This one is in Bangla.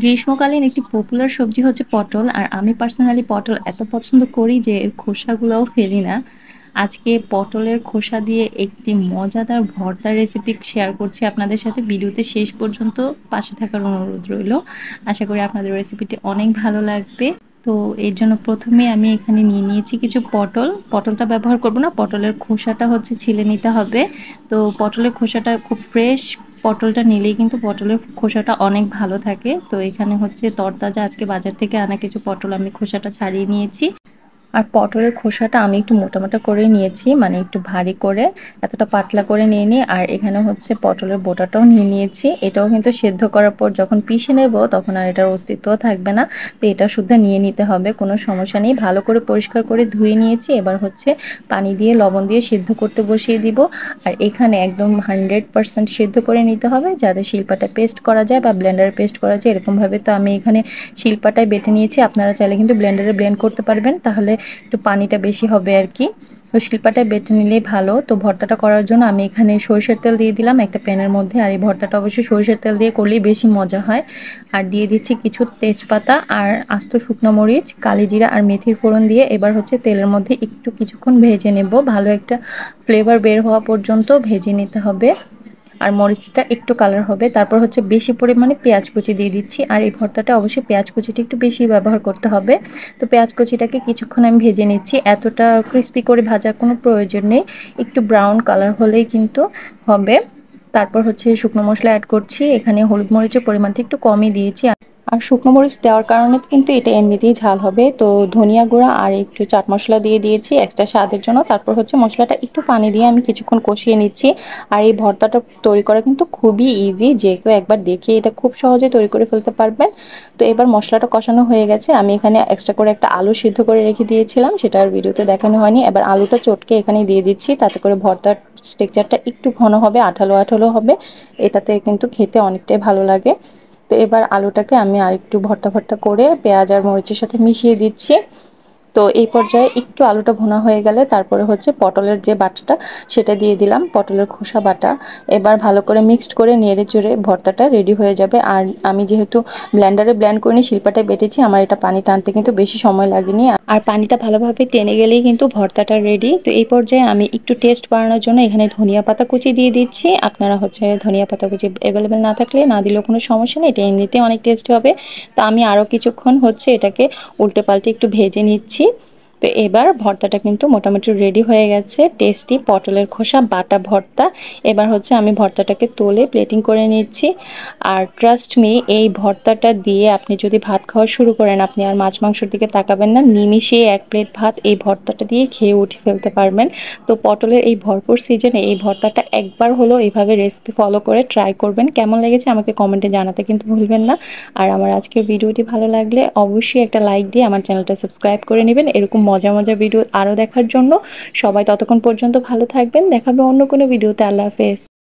গ্রীষ্মকালীন একটি পপুলার সবজি হচ্ছে পটল। আর আমি পার্সোনালি পটল এত পছন্দ করি যে এর খোসাগুলাও ফেলি না। আজকে পটলের খোসা দিয়ে একটি মজাদার ভর্তার রেসিপি শেয়ার করছি আপনাদের সাথে। ভিডিওতে শেষ পর্যন্ত পাশে থাকার অনুরোধ রইল। আশা করি আপনাদের রেসিপিটি অনেক ভালো লাগবে। তো এর জন্য প্রথমে আমি এখানে নিয়ে নিয়েছি কিছু পটল। পটলটা ব্যবহার করব না, পটলের খোসাটা হচ্ছে ছিলে নিতে হবে। তো পটলের খোসাটা খুব ফ্রেশ পটলটা নিলেই কিন্তু পটলের খোসাটা অনেক ভালো থাকে। তো এখানে হচ্ছে তরতাজা আজকে বাজার থেকে আনা কিছু পটল আমি খোসাটা ছাড়িয়ে নিয়েছি। আর পটলের খোসাটা আমি একটু মোটা মোটা করে নিয়েছি, মানে একটু ভারী করে, এতটা পাতলা করে নিয়ে নিই। আর এখানে হচ্ছে পটলের বোটাটাও নিয়ে নিয়েছি। এটাও কিন্তু সেদ্ধ করার পর যখন পিষে নেব তখন আর এটার অস্তিত্বও থাকবে না। তো এটা শুদ্ধ নিয়ে নিতে হবে, কোনো সমস্যা নেই। ভালো করে পরিষ্কার করে ধুয়ে নিয়েছি। এবার হচ্ছে পানি দিয়ে লবণ দিয়ে সিদ্ধ করতে বসিয়ে দিব। আর এখানে একদম 100% সিদ্ধ করে নিতে হবে, যাতে শিলপাটা পেস্ট করা যায় বা ব্লেন্ডারে পেস্ট করা যায় এরকমভাবে। তো আমি এখানে শিলপাটায় বেটে নিয়েছি, আপনারা চাইলে কিন্তু ব্লেন্ডারে ব্লেন্ড করতে পারবেন, তাহলে একটু পানিটা বেশি হবে আর কি। তো শিলপাটায় বেটে নিলেই ভালো। তো ভর্তাটা করার জন্য আমি এখানে সরিষার তেল দিয়ে দিলাম একটা প্যানের মধ্যে। আর এই ভর্তাটা অবশ্যই সরিষার তেল দিয়ে করলেই বেশি মজা হয়। আর দিয়ে দিচ্ছি কিছু তেজপাতা আর আস্ত শুকনো মরিচ, কালিজিরা আর মেথির ফোড়ন দিয়ে এবার হচ্ছে তেলের মধ্যে একটু কিছুক্ষণ ভেজে নেব। ভালো একটা ফ্লেভার বের হওয়া পর্যন্ত ভেজে নিতে হবে। আর মরিচটা একটু কালার হবে। তারপর হচ্ছে বেশি পরিমাণে পেঁয়াজ কুচি দিয়ে দিচ্ছি। আর এই ভর্তাটা অবশ্যই পেঁয়াজ কুচিটা একটু বেশি ব্যবহার করতে হবে। তো পেঁয়াজ কুচিটাকে কিছুক্ষণ আমি ভেজে নিচ্ছি। এতটা ক্রিস্পি করে ভাজার কোনো প্রয়োজন নেই, একটু ব্রাউন কালার হলেই কিন্তু হবে। তারপর হচ্ছে শুকনো মশলা অ্যাড করছি। এখানে হলুদ মরিচের পরিমাণটা একটু কমই দিয়েছি। আর শুকনো মরিচ দেওয়ার কারণে কিন্তু এটা এমনিতেই ঝাল হবে। তো ধনিয়া গুঁড়া আর একটু চাট মশলা দিয়ে দিয়েছি এক্সট্রা স্বাদের জন্য। তারপর হচ্ছে মশলাটা একটু পানি দিয়ে আমি কিছুক্ষণ কষিয়ে নিচ্ছি। আর এই ভর্তাটা তৈরি করা কিন্তু খুবই ইজি, যে কেউ একবার দেখে এটা খুব সহজে তৈরি করে ফেলতে পারবেন। তো এবার মশলাটা কষানো হয়ে গেছে। আমি এখানে এক্সট্রা করে একটা আলু সিদ্ধ করে রেখে দিয়েছিলাম, সেটা আর ভিডিওতে দেখানো হয়নি। এবার আলুটা চটকে এখানে দিয়ে দিচ্ছি, তাতে করে ভর্তার টেক্সচারটা একটু ঘন হবে, আঠালো আঠালো হবে। এটাতে কিন্তু খেতে অনেকটাই ভালো লাগে। তো এবার আলুটাকে আমি আরেকটু ভর্তা ভর্তা করে পেঁয়াজ আর মরিচের সাথে মিশিয়ে দিচ্ছি। তো এই পর্যায়ে একটু আলুটা ভুনা হয়ে গেলে তারপরে হচ্ছে পটলের যে বাটাটা সেটা দিয়ে দিলাম, পটলের খোসা বাটা। এবার ভালো করে মিক্সড করে নেড়ে চেড়ে ভর্তাটা রেডি হয়ে যাবে। আর আমি যেহেতু ব্লেন্ডারে ব্লেন্ড করিনি, শিলপাটায় বেটেছি, আমার এটা পানি টানতে কিন্তু বেশি সময় লাগেনি। আর পানিটা ভালোভাবে টেনে গেলেই কিন্তু ভর্তাটা রেডি। তো এই পর্যায়ে আমি একটু টেস্ট বাড়ানোর জন্য এখানে ধনিয়া পাতা কুচি দিয়ে দিচ্ছি। আপনারা হচ্ছে ধনিয়া পাতা কুচি অ্যাভেলেবেল না থাকলে না দিলেও কোনো সমস্যা নেই, এটা এমনিতে অনেক টেস্টি হবে। তো আমি আরও কিছুক্ষণ হচ্ছে এটাকে উল্টে পাল্টে একটু ভেজে নিচ্ছি। তো এবার ভর্তাটা কিন্তু মোটামুটি রেডি হয়ে গেছে, টেস্টি পটলের খোসা বাটা ভর্তা। এবার হচ্ছে আমি ভর্তাটাকে তুলে প্লেটিং করে নিচ্ছি। আর ট্রাস্ট মি, এই ভর্তাটা দিয়ে আপনি যদি ভাত খাওয়া শুরু করেন, আপনি আর মাছ মাংসের দিকে তাকাবেন না। নিমিষে এক প্লেট ভাত এই ভর্তাটা দিয়ে খেয়ে উঠে ফেলতে পারবেন। তো পটলের এই ভরপুর সিজনে এই ভর্তাটা একবার হলো এইভাবে রেসিপি ফলো করে ট্রাই করবেন। কেমন লেগেছে আমাকে কমেন্টে জানাতে কিন্তু ভুলবেন না। আর আমার আজকের ভিডিওটি ভালো লাগলে অবশ্যই একটা লাইক দিয়ে আমার চ্যানেলটা সাবস্ক্রাইব করে নেবেন, এরকম মজার মজার ভিডিও আরও দেখার জন্য। সবাই ততক্ষণ পর্যন্ত ভালো থাকবেন, দেখাবে অন্য কোনো ভিডিওতে। আল্লাহ হাফেজ।